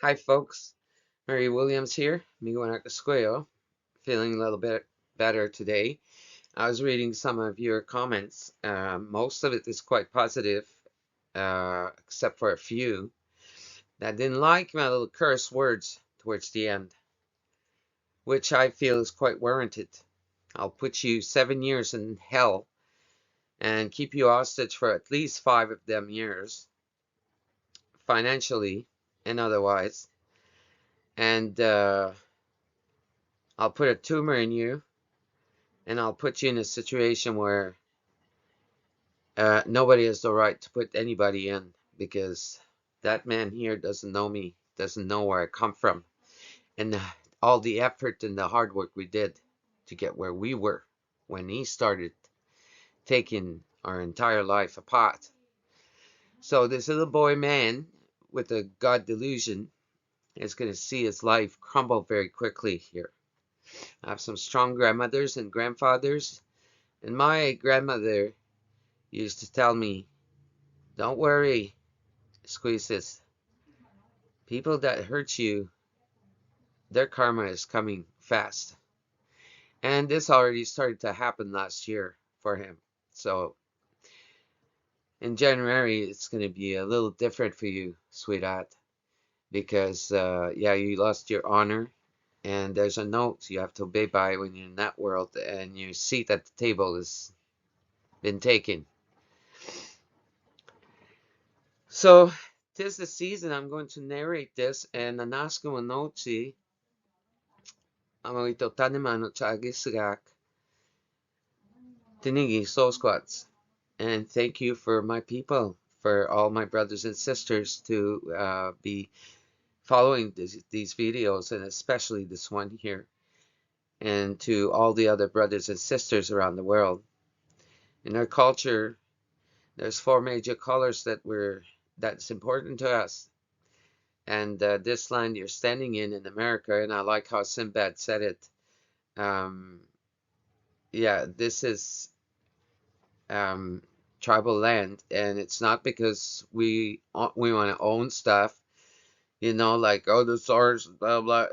Hi, folks. Mary Williams here. Amigo en Escuela. Feeling a little bit better today. I was reading some of your comments. Most of it is quite positive, except for a few that didn't like my little curse words towards the end, which I feel is quite warranted. I'll put you 7 years in hell and keep you hostage for at least 5 of them years, financially and otherwise. And I'll put a tumor in you, and I'll put you in a situation where nobody has the right to put anybody in, because that man here doesn't know me, doesn't know where I come from, and all the effort and the hard work we did to get where we were when he started taking our entire life apart. So this little boy man with a God delusion is going to see his life crumble very quickly here. I have some strong grandmothers and grandfathers, and my grandmother used to tell me, don't worry, squeezes. People that hurt you, their karma is coming fast. And this already started to happen last year for him. So in January, it's going to be a little different for you, sweetheart. Because, yeah, you lost your honor. And there's a note you have to obey by when you're in that world. And your seat at the table has been taken. So, tis the season. I'm going to narrate this. And Anasko Anochi, Amawito Tanimano Chagisagak, Tinigi Soul Squats. And thank you for my people, for all my brothers and sisters to be following these videos, and especially this one here. And to all the other brothers and sisters around the world. In our culture, there's four major colors that's important to us. And this land you're standing in America, and I like how Sinbad said it. Yeah, this is tribal land, and it's not because we want to own stuff, like, oh, the ours, blah blah.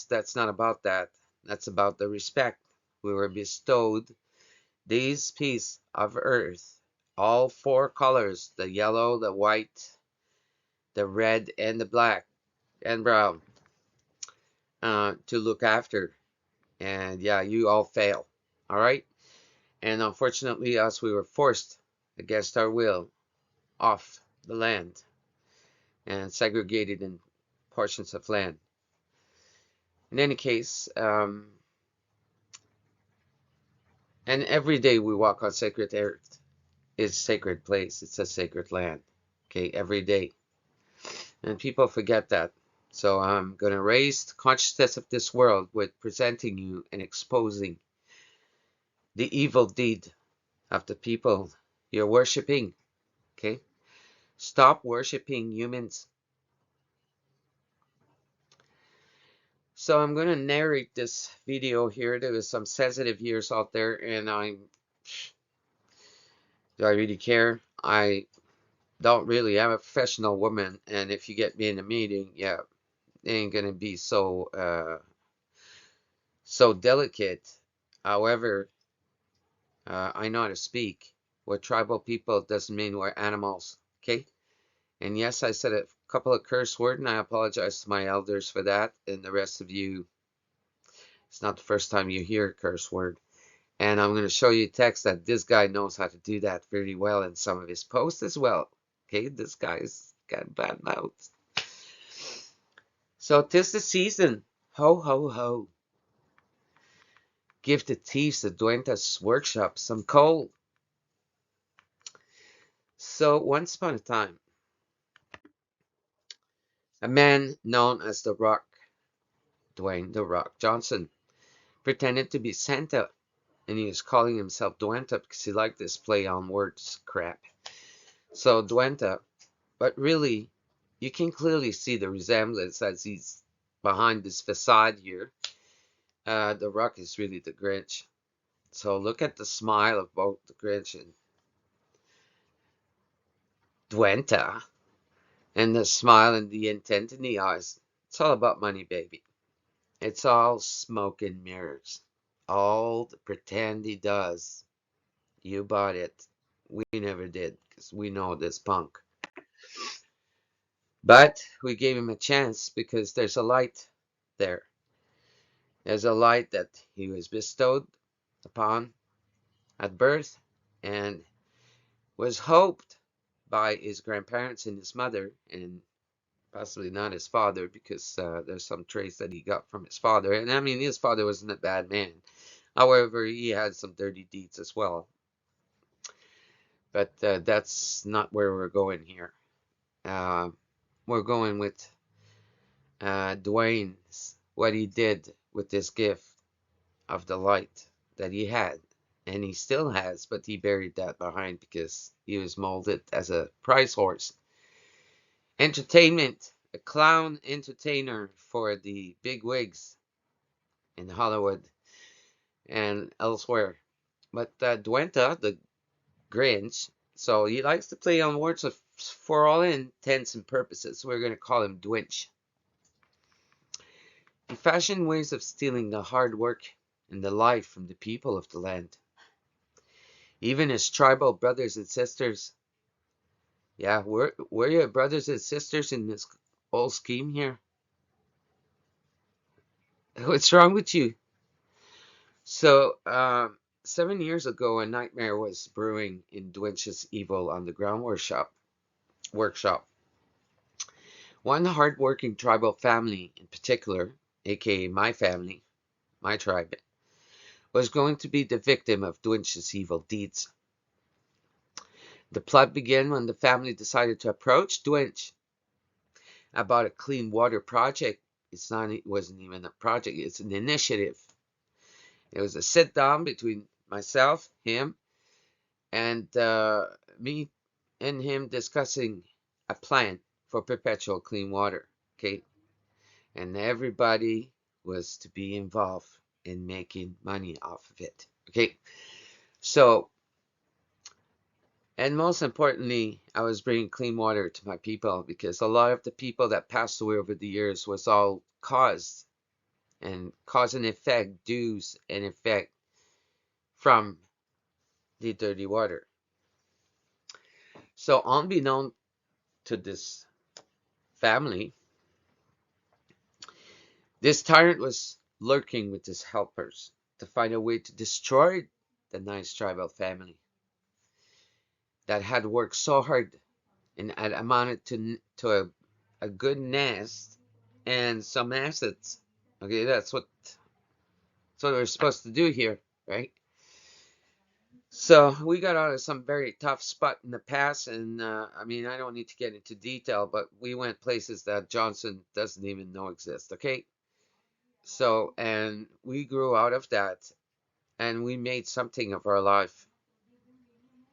That's not about that. That's about the respect we were bestowed. These piece of earth, all four colors, the yellow, the white, the red, and the black and brown, to look after. And yeah, you all fail. All right. And unfortunately, us, we were forced against our will off the land and segregated in portions of land. In any case, and every day we walk on sacred earth. It's a sacred place. It's a sacred land. Okay, every day. And people forget that. So I'm going to raise the consciousness of this world with presenting you and exposing the evil deed of the people you're worshiping. Okay? Stop worshiping humans. So I'm going to narrate this video here. There was some sensitive ears out there, and do I really care? I don't really. I'm a professional woman, and if you get me in a meeting, yeah, it ain't going to be so delicate. However, I know how to speak. We're tribal people doesn't mean we're animals, okay? And yes, I said a couple of curse words, and I apologize to my elders for that, and the rest of you. It's not the first time you hear a curse word. And I'm going to show you text that this guy knows how to do that very well in some of his posts as well. Okay, this guy's got bad mouth. So 'tis the season. Ho, ho, ho. Give the thieves at Dwaynta's workshop some coal. So once upon a time, a man known as the Rock, Dwayne the Rock Johnson, pretended to be Santa, and he was calling himself Dwaynta because he liked this play on words crap. So Dwaynta, but really, you can clearly see the resemblance as he's behind this facade here. The Rock is really the Grinch. So look at the smile of both the Grinch and Dwaynta, and the smile and the intent in the eyes. It's all about money, baby. It's all smoke and mirrors. All the pretend he does. You bought it. We never did, because we know this punk. But we gave him a chance because there's a light there. There's a light that he was bestowed upon at birth and was hoped by his grandparents and his mother, and possibly not his father, because there's some traits that he got from his father. And I mean, his father wasn't a bad man. However, he had some dirty deeds as well. But that's not where we're going here. Uh, we're going with Dwayne's, what he did with this gift of the light that he had. And he still has, but he buried that behind because he was molded as a prize horse. Entertainment, a clown entertainer for the big wigs in Hollywood and elsewhere. But Dwaynta, the Grinch, so he likes to play on words of, for all intents and purposes. We're going to call him Dwinch. He fashioned ways of stealing the hard work and the life from the people of the land. Even his tribal brothers and sisters. Yeah, were your brothers and sisters in this whole scheme here? What's wrong with you? So, 7 years ago, a nightmare was brewing in Dwinch's evil underground workshop. One hard-working tribal family in particular, aka my family, my tribe, was going to be the victim of Dwinch's evil deeds. The plot began when the family decided to approach Dwinch about a clean water project. It wasn't even a project, it's an initiative. It was a sit down between myself, him, and me and him discussing a plan for perpetual clean water. Okay. And everybody was to be involved in making money off of it. Okay. So, and most importantly, I was bringing clean water to my people because a lot of the people that passed away over the years was all cause and effect, dues and effect from the dirty water. So, unbeknown to this family, this tyrant was lurking with his helpers to find a way to destroy the nice tribal family that had worked so hard and had amounted to a good nest and some assets. Okay, that's what we're supposed to do here, right? So we got out of some very tough spot in the past, and I mean, I don't need to get into detail, but we went places that Johnson doesn't even know exist. Okay, so and we grew out of that, and we made something of our life.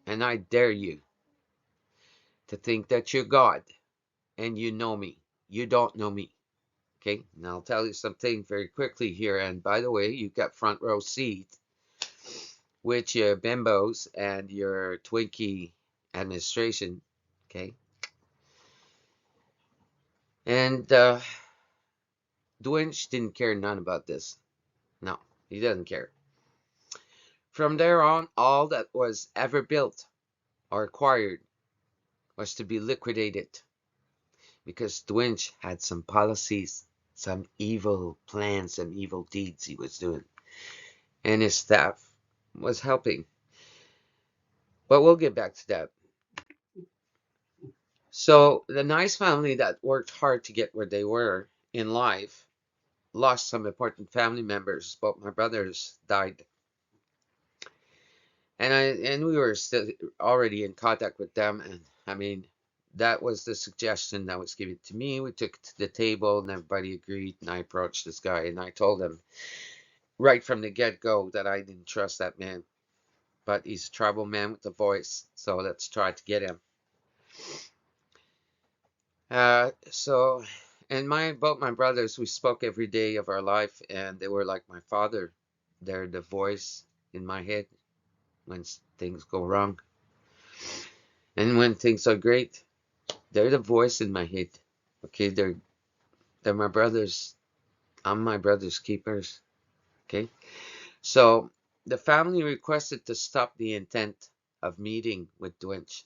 And I dare you to think that you're God and you know me. You don't know me. Okay, and I'll tell you something very quickly here. And by the way, you've got front row seat with your bimbos and your Twinkie administration. Okay, and Dwinch didn't care none about this. No, he doesn't care. From there on, all that was ever built or acquired was to be liquidated because Dwinch had some policies, some evil plans, some evil deeds he was doing, and his staff was helping. But we'll get back to that. So the nice family that worked hard to get where they were in life lost some important family members. Both my brothers died, and we were still already in contact with them. And I mean, that was the suggestion that was given to me. We took it to the table, and everybody agreed. And I approached this guy, and I told him right from the get-go that I didn't trust that man. But he's a tribal man with a voice, so let's try to get him. So, and both my brothers, we spoke every day of our life, and they were like my father. They're the voice in my head when things go wrong, and when things are great, they're the voice in my head. Okay, They're my brothers. I'm my brother's keepers. Okay. So the family requested to stop the intent of meeting with Dwaynta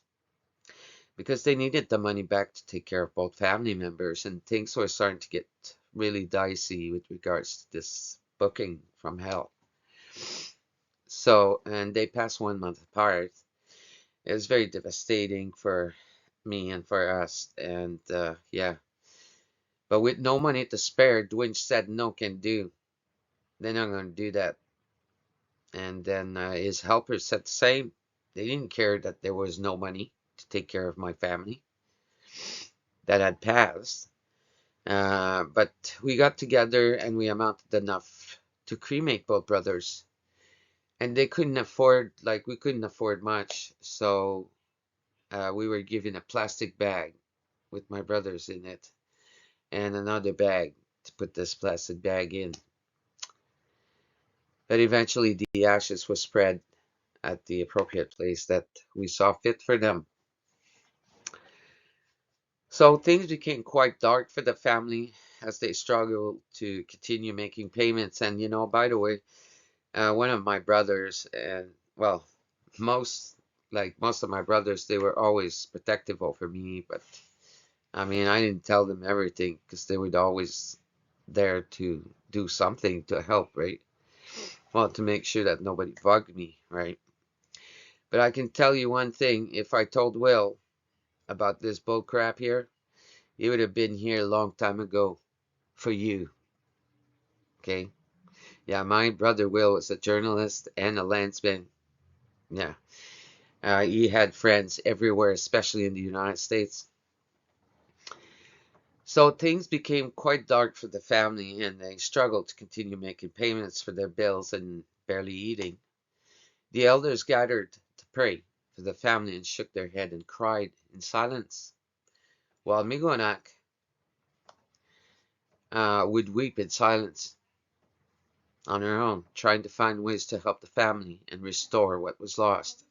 because they needed the money back to take care of both family members, and things were starting to get really dicey with regards to this booking from hell. So, and they passed 1 month apart. It was very devastating for me and for us, and yeah. But with no money to spare, Dwayne said no can do. They're not going to do that. And then his helpers said the same. They didn't care that there was no money to take care of my family that had passed. But we got together and we amounted enough to cremate both brothers. And they couldn't afford, like, we couldn't afford much. So we were given a plastic bag with my brothers in it and another bag to put this plastic bag in. But eventually the ashes were spread at the appropriate place that we saw fit for them. So things became quite dark for the family as they struggled to continue making payments. And by the way, one of my brothers, and well, most most of my brothers, they were always protective over me. But I mean, I didn't tell them everything because they would always there to do something to help, right? Well, to make sure that nobody bugged me, right? But I can tell you one thing: if I told Will about this bull crap here, he would have been here a long time ago for you. Okay? Yeah, my brother Will was a journalist and a landsman. Yeah. He had friends everywhere, especially in the United States. So things became quite dark for the family, and they struggled to continue making payments for their bills and barely eating. The elders gathered to pray for the family and shook their head and cried in silence, while Migonak would weep in silence on her own, trying to find ways to help the family and restore what was lost.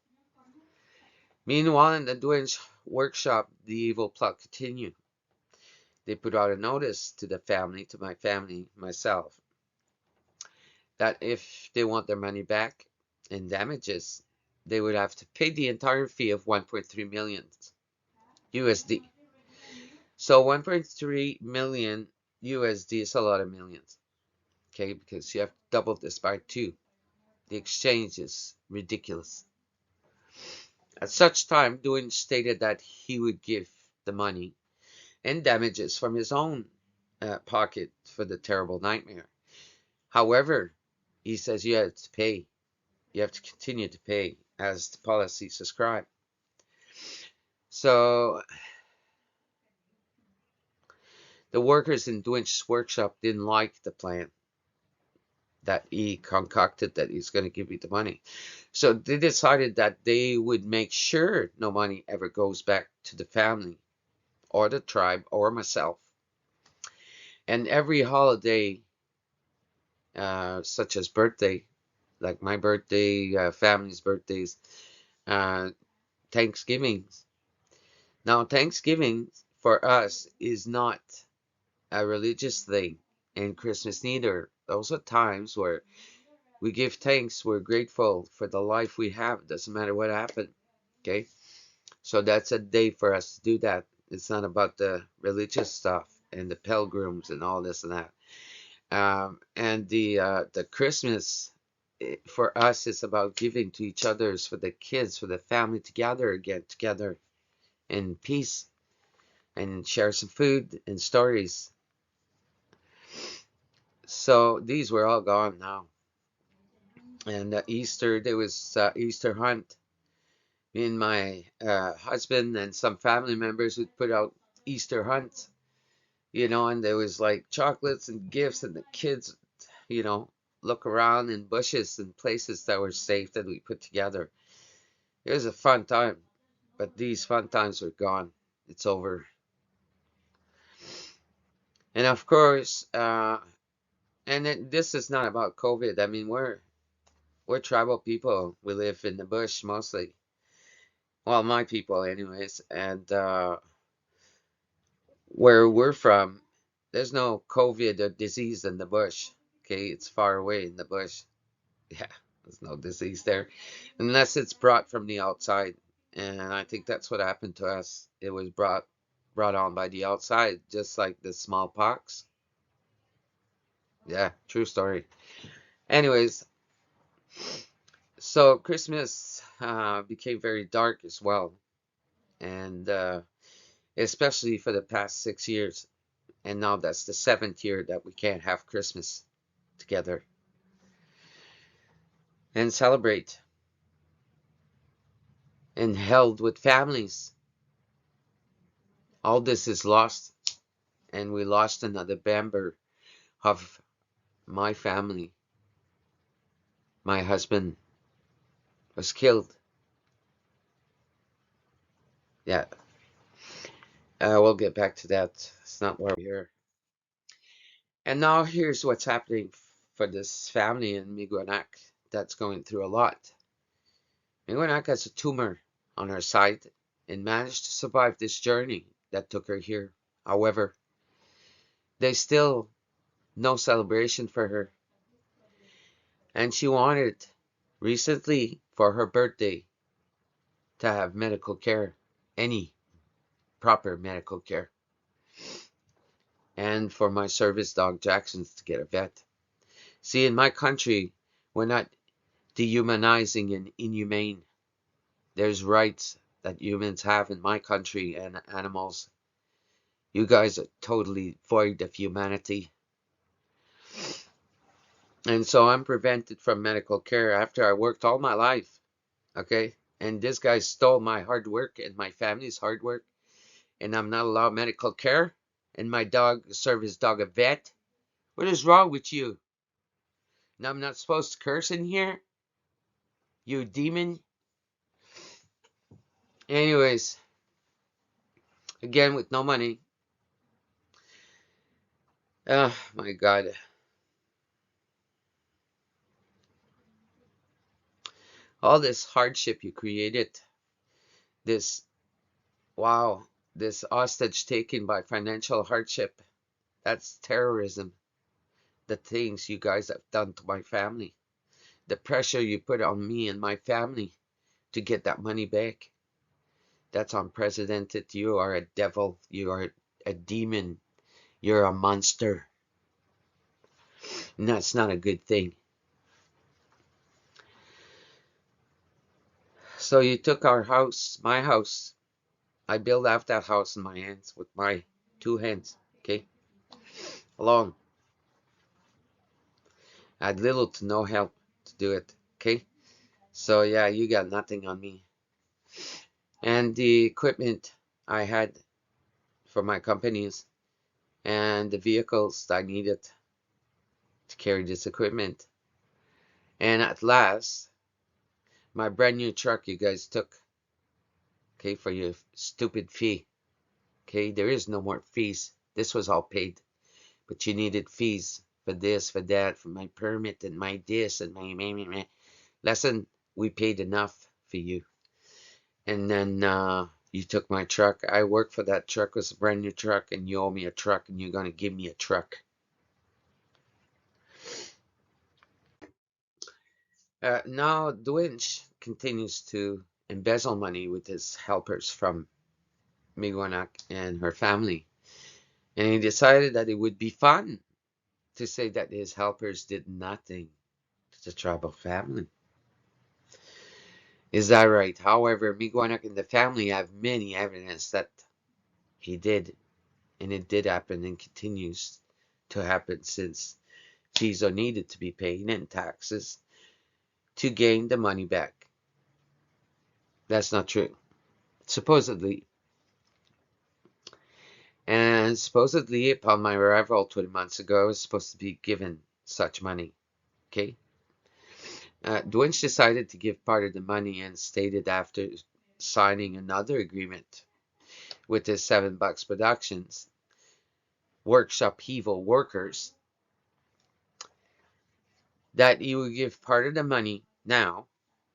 Meanwhile, in the Dwayne's workshop, the evil plot continued. They put out a notice to the family, to my family, myself, that if they want their money back in damages, they would have to pay the entire fee of 1.3 million USD. So 1.3 million USD is a lot of millions, okay, because you have to double this by two. The exchange is ridiculous. At such time, Dwayne stated that he would give the money and damages from his own pocket for the terrible nightmare. However, he says you have to pay. You have to continue to pay as the policy subscribed. So the workers in Dwayne's workshop didn't like the plan that he concocted that he's going to give you the money. So they decided that they would make sure no money ever goes back to the family or the tribe or myself. And every holiday, such as birthday, like my birthday, family's birthdays, uh, Thanksgivings. Now, Thanksgiving for us is not a religious thing, and Christmas neither. Those are times where we give thanks, we're grateful for the life we have. Doesn't matter what happened. Okay? So that's a day for us to do that. It's not about the religious stuff and the pilgrims and all this and that. And the Christmas for us is about giving to each others, for the kids, for the family to gather again together in peace and share some food and stories. So these were all gone now. And Easter, there was Easter hunt. Me and my husband and some family members would put out Easter hunts, and there was like chocolates and gifts, and the kids, you know, look around in bushes and places that were safe that we put together. It was a fun time, but these fun times are gone. It's over. And of course, this is not about COVID. I mean, we're tribal people. We live in the bush mostly. Well, my people, anyways. And where we're from, there's no COVID or disease in the bush. Okay, it's far away in the bush. Yeah, there's no disease there unless it's brought from the outside. And I think that's what happened to us. It was brought on by the outside, just like the smallpox. Yeah, true story. Anyways, so Christmas became very dark as well, and especially for the past 6 years. And now that's the seventh year that we can't have Christmas together and celebrate and held with families. All this is lost, and we lost another member of my family. My husband was killed. Yeah, we'll get back to that. It's not why we're here. And now here's what's happening for this family in Miguanac that's going through a lot. Miguanac has a tumor on her side and managed to survive this journey that took her here. However, there's still no celebration for her. And she wanted recently for her birthday to have medical care, any proper medical care, and for my service dog Jackson's to get a vet. See, in my country, we're not dehumanizing and inhumane. There's rights that humans have in my country and animals. You guys are totally void of humanity. And so I'm prevented from medical care after I worked all my life. Okay? And this guy stole my hard work and my family's hard work. And I'm not allowed medical care. And my dog, service dog, a vet. What is wrong with you? Now I'm not supposed to curse in here? You demon? Anyways, again with no money. Oh my God. All this hardship you created. This, wow, this hostage taken by financial hardship. That's terrorism. The things you guys have done to my family. The pressure you put on me and my family to get that money back. That's unprecedented. You are a devil. You are a demon. You're a monster. And that's not a good thing. So you took our house, my house. I built out that house in my hands with my 2 hands. Okay? Alone. I had little to no help to do it. Okay? So yeah, you got nothing on me. And the equipment I had for my companies and the vehicles I needed to carry this equipment. And at last, my brand new truck you guys took, okay, for your stupid fee. Okay, there is no more fees. This was all paid. But you needed fees for this, for that, for my permit and my this and my. Listen, we paid enough for you. And then you took my truck. I worked for that truck. It was a brand new truck, and you owe me a truck, and you're going to give me a truck. Now, Dwaynta continues to embezzle money with his helpers from Miguanac and her family. And he decided that it would be fun to say that his helpers did nothing to the tribal family. Is that right? However, Miguanac and the family have many evidence that he did, and it did happen and continues to happen since fees are needed to be paid and taxes to gain the money back. That's not true. Supposedly. And supposedly, upon my arrival 20 months ago, I was supposed to be given such money. Okay? Dwaynta decided to give part of the money and stated after signing another agreement with his $7 Productions workshop evil workers that he would give part of the money now,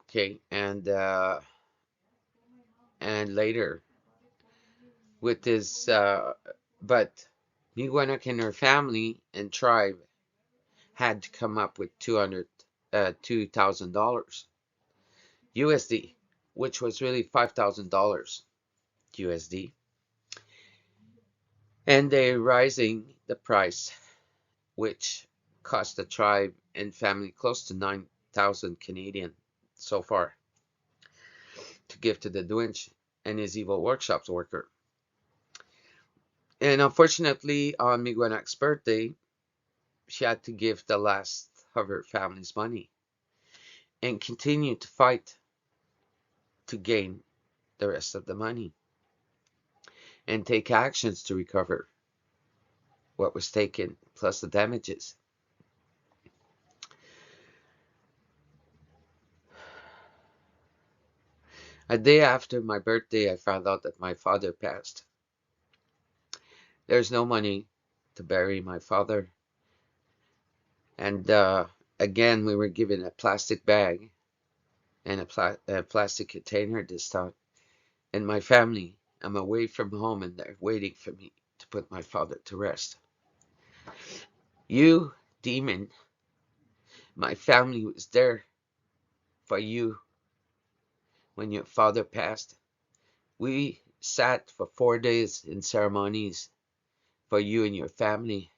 okay, and later with his but Miigwech and her family and tribe had to come up with $2,000 USD, which was really $5,000 USD. And they're rising the price, which cost the tribe and family close to 9,000 Canadian so far to give to the Dwaynta and his evil workshops worker. And unfortunately, on Miigwech's birthday, she had to give the last of her family's money and continue to fight to gain the rest of the money and take actions to recover what was taken plus the damages. A day after my birthday, I found out that my father passed. There's no money to bury my father. And again, we were given a plastic bag and a plastic container this time. And my family, I'm away from home and they're waiting for me to put my father to rest. You, demon, my family was there for you when your father passed. We sat for 4 days in ceremonies for you and your family.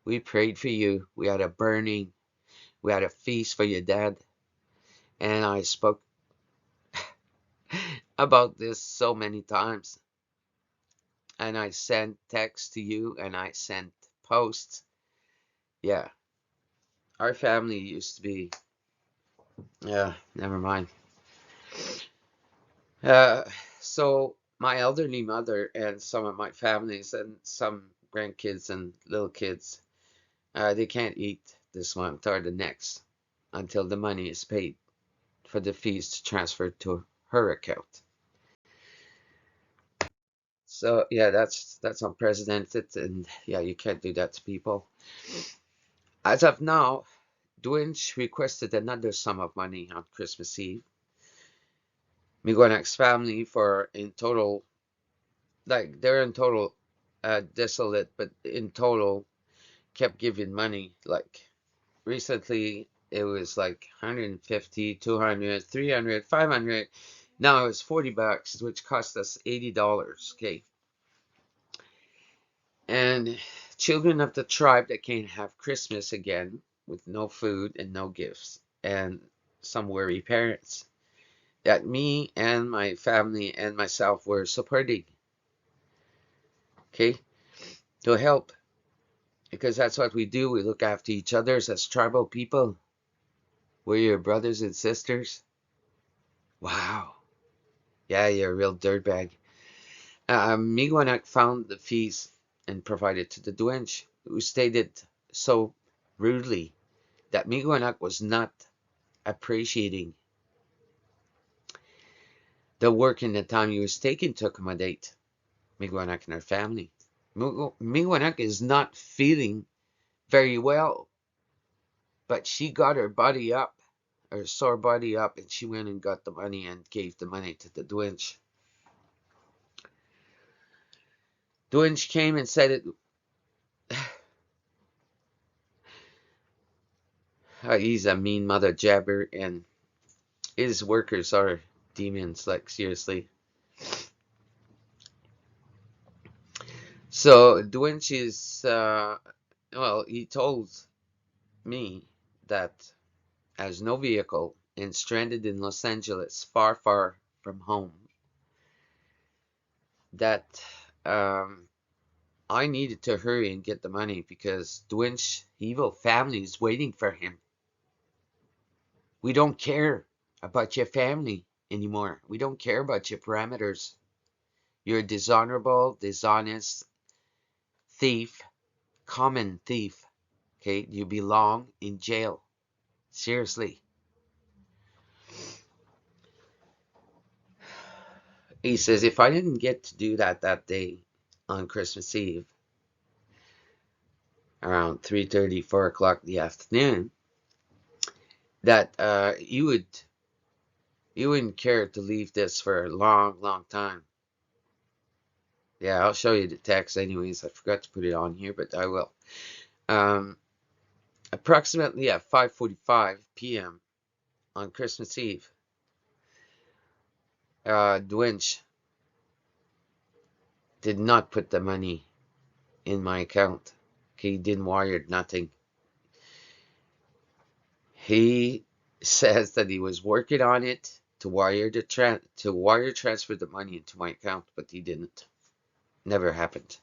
We prayed for you. We had a burning. We had a feast for your dad. And I spoke about this so many times. And I sent texts to you and I sent posts. Yeah, our family used to be, yeah, never mind. Uh, so my elderly mother and some of my families and some grandkids and little kids, they can't eat this month or the next until the money is paid for the fees to transfer to her account. So yeah, that's unprecedented, and yeah, you can't do that to people. As of now, Dwaynta requested another sum of money on Christmas Eve. Miigwech's family for in total, like they're in total desolate, but in total kept giving money. Like recently, it was like 150, 200, 300, 500. Now it's $40, which cost us $80. Okay, and children of the tribe that can't have Christmas again with no food and no gifts, and some worry parents that me and my family and myself were supporting, okay, to help, because that's what we do. We look after each other as tribal people. We're your brothers and sisters. Wow. Yeah, you're a real dirtbag. Miigwech found the fees and provided to the Dwaynta, who stated so rudely that Miigwech was not appreciating the work and the time he was taking to accommodate Miigwech and her family. Miigwech is not feeling very well, but she got her body up, her sore body up, and she went and got the money and gave the money to the Dwaynta. Dwaynta came and said it. He's a mean mother jabber, and his workers are demons, like seriously. So Dwaynta is, well, he told me that has no vehicle and stranded in Los Angeles, far, far from home, that I needed to hurry and get the money because Dwaynta's evil family is waiting for him. We don't care about your family anymore. We don't care about your parameters. You're a dishonorable, dishonest thief, common thief. Okay, you belong in jail. Seriously. He says, if I didn't get to do that day on Christmas Eve, around 3:30, 4 o'clock in the afternoon, that you wouldn't care to leave this for a long, long time. Yeah, I'll show you the text anyways. I forgot to put it on here, but I will. Um, Approximately at 5:45 p.m. on Christmas Eve, Dwynch did not put the money in my account. He didn't wire nothing. He says that he was working on it to wire transfer the money into my account, but he didn't. Never happened.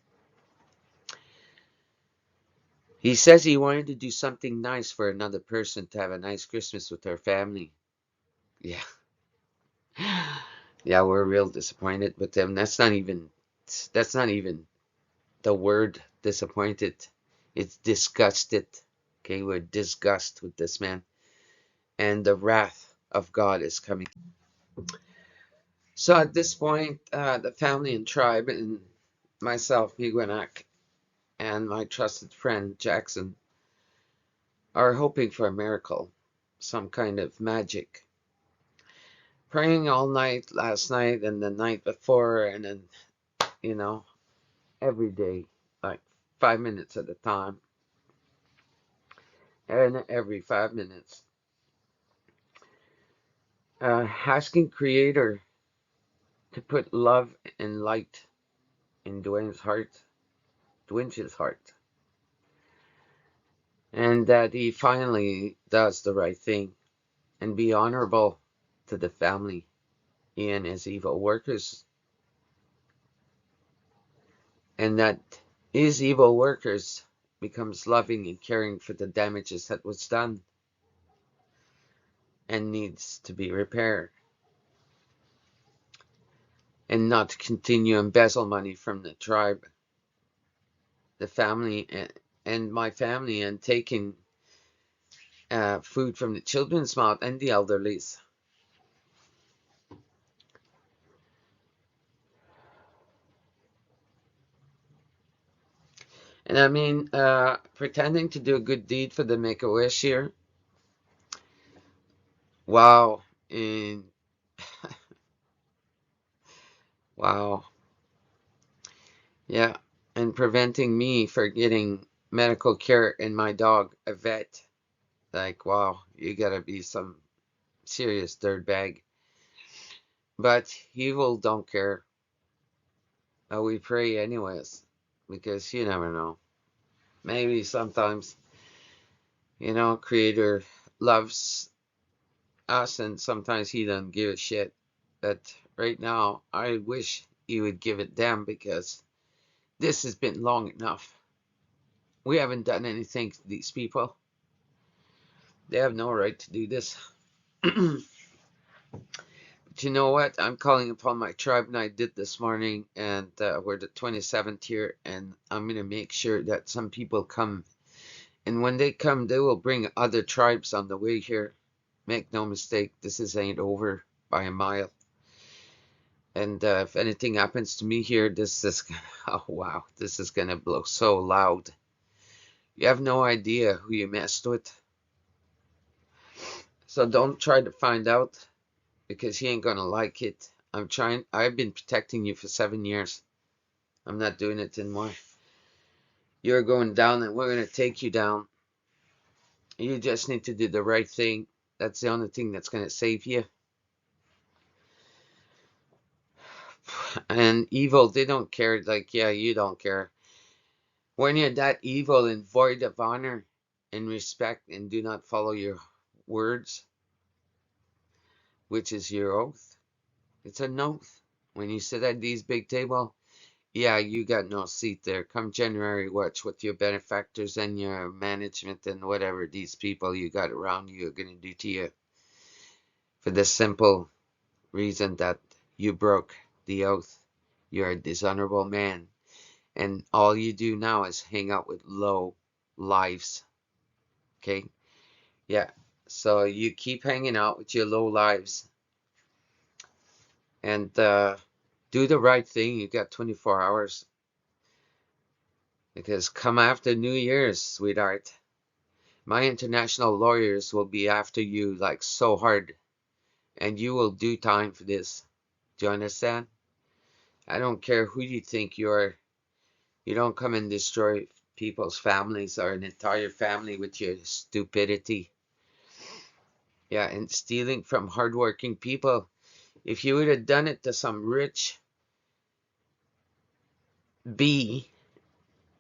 He says he wanted to do something nice for another person to have a nice Christmas with their family. Yeah. Yeah, we're real disappointed with them. That's not even the word disappointed. It's disgusted. Okay, we're disgusted with this man. And the wrath of God is coming. So at this point, the family and tribe and myself, Miguanak, and my trusted friend Jackson are hoping for a miracle, some kind of magic. Praying all night last night and the night before, and then, you know, every day, like 5 minutes at a time, and every 5 minutes, asking Creator to put love and light in Dwynch's heart, and that he finally does the right thing and be honorable to the family and his evil workers, and that his evil workers becomes loving and caring for the damages that was done and needs to be repaired, and not continue embezzle money from the tribe, the family, and my family, and taking food from the children's mouth and the elderlies. And I mean, pretending to do a good deed for the Make-A-Wish here. Wow. And wow. Yeah. And preventing me for getting medical care and my dog a vet. Like, wow, you gotta be some serious dirtbag. But evil don't care. We pray anyways, because you never know. Maybe sometimes, Creator loves us and sometimes he doesn't give a shit. But right now, I wish he would give it them because this has been long enough. We haven't done anything to these people. They have no right to do this. But you know what? I'm calling upon my tribe, and I did this morning, and we're the 27th here, and I'm going to make sure that some people come. And when they come, they will bring other tribes on the way here. Make no mistake, ain't over by a mile. And if anything happens to me here, oh wow, this is gonna blow so loud. You have no idea who you messed with. So don't try to find out because he ain't gonna like it. I've been protecting you for 7 years. I'm not doing it anymore. You're going down and we're gonna take you down. You just need to do the right thing. That's the only thing that's gonna save you. And evil, they don't care. Like, yeah, you don't care. When you're that evil and void of honor and respect and do not follow your words, which is your oath, it's an oath. When you sit at these big table, yeah, you got no seat there. Come January, watch what your benefactors and your management and whatever these people you got around you are going to do to you. For the simple reason that you broke the oath. You're a dishonorable man. And all you do now is hang out with low lives. Okay? Yeah. So you keep hanging out with your low lives and do the right thing. You got 24 hours. Because come after New Year's, sweetheart, my international lawyers will be after you like so hard. And you will do time for this. Do you understand? I don't care who you think you are. You don't come and destroy people's families or an entire family with your stupidity. Yeah, and stealing from hardworking people. If you would have done it to some rich bee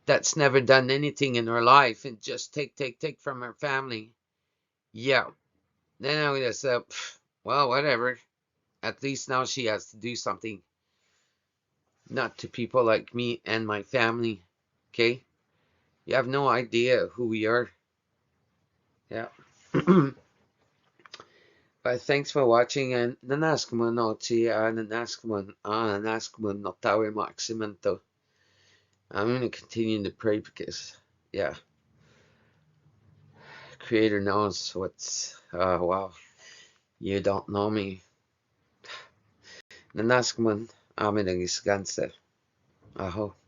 that's never done anything in her life and just take from her family, yeah, then I would have said, well, whatever. At least now she has to do something. Not to people like me and my family. Okay? You have no idea who we are. Yeah. But thanks for watching, and nanask mo no chi nanask mo no tawe maximento. I'm gonna continue to pray because, yeah, Creator knows what's. Wow, you don't know me. Nanask mo amin ang isganse. Aho.